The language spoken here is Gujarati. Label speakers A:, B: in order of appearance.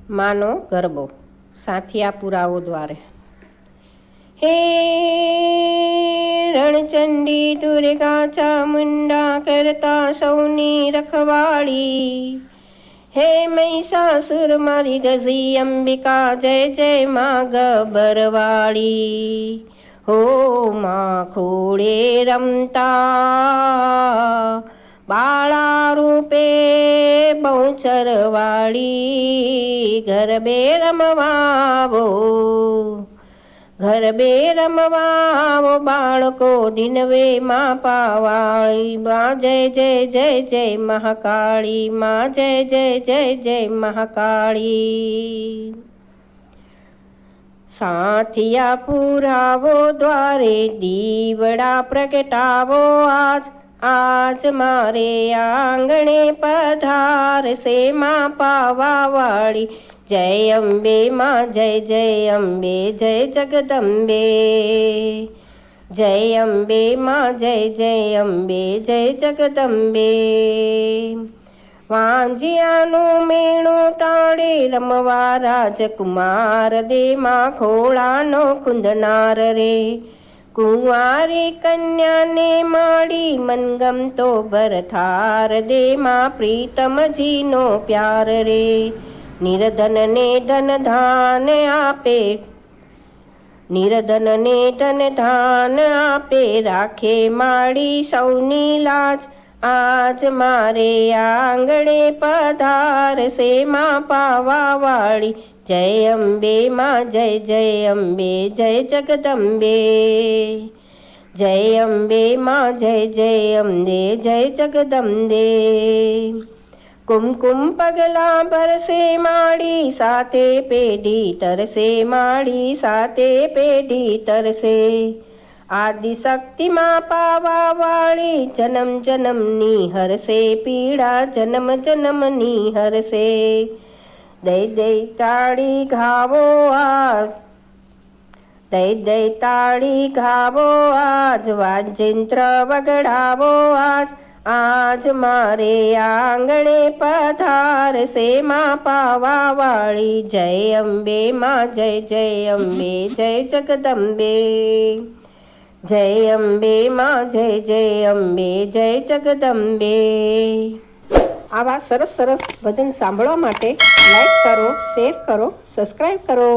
A: માનો ગરબો સાથિયા પુરાવો દ્વારે। હે રણચંડી દુર્ગા ચામુંડા કરતા સૌની રખવાળી, હે મહિષાસુર મારી ગઝી અંબિકા જય જય માં ગબરવાળી। હો માં ખોડે રમતા બાળા રૂપે બહુચરવાળી, ગરબે રમવાવો ગરબે રમવાવો બાળકો દિનવે માં પાવાળી। માં જય જય જય જય મહાકાળી, માં જય જય જય જય મહાકાળી। સાથિયા પુરાવો દ્વારે દીવડા પ્રગટાવો આજ, આજ મારે આંગણે પધારશે માં પાવાવાળી। જય અંબે માં જય જય અંબે જય જગદંબે, જય અંબે માં જય જય અંબે જય જગદંબે। વાંજિયાનું મેણું ટાળે રમવા રાજકુમાર દે માં ખોળાનો ખુંદનાર રે, કુંવારી કન્યાને માડી મનગમતો ભરથાર દે માં પ્રીતમજીનો પ્યાર રે। નિર્ધનને ધન ધાન આપે, નિર્ધનને ધન ધાન આપે રાખે માડી સૌની લાજ, આજ મારે આંગણે પધારશે માં પાવાવાળી। જય અંબે માં જય જય અંબે જય જગદંબે, જય અંબે માં જય જય અંબે જય જગદંબે। કુમકુમ પગલા ભરશે માડી સાથે પેઢી તરશે માડી સાથે પેઢી તરશે, આદિશક્તિ માં પાવાવાળી જન્મ જન્મની હરશે પીડા જન્મ જન્મની હરશે। દઈ દઈ તાળી ગાવો આજ, દઈ દઈ તાળી ગાવો આજ, વાજિંત્ર વગડાવો આજ, આજ મારે આંગણે પધારશે માં પાવાવાળી। જય અંબે માં જય જય અંબે જય જગદંબે, જય અંબે માં જય જય અંબે જય જગદંબે। આવા સરસ સરસ ભજન સાંભળવા માટે લાઈક કરો, શેર કરો, સબસ્ક્રાઈબ કરો।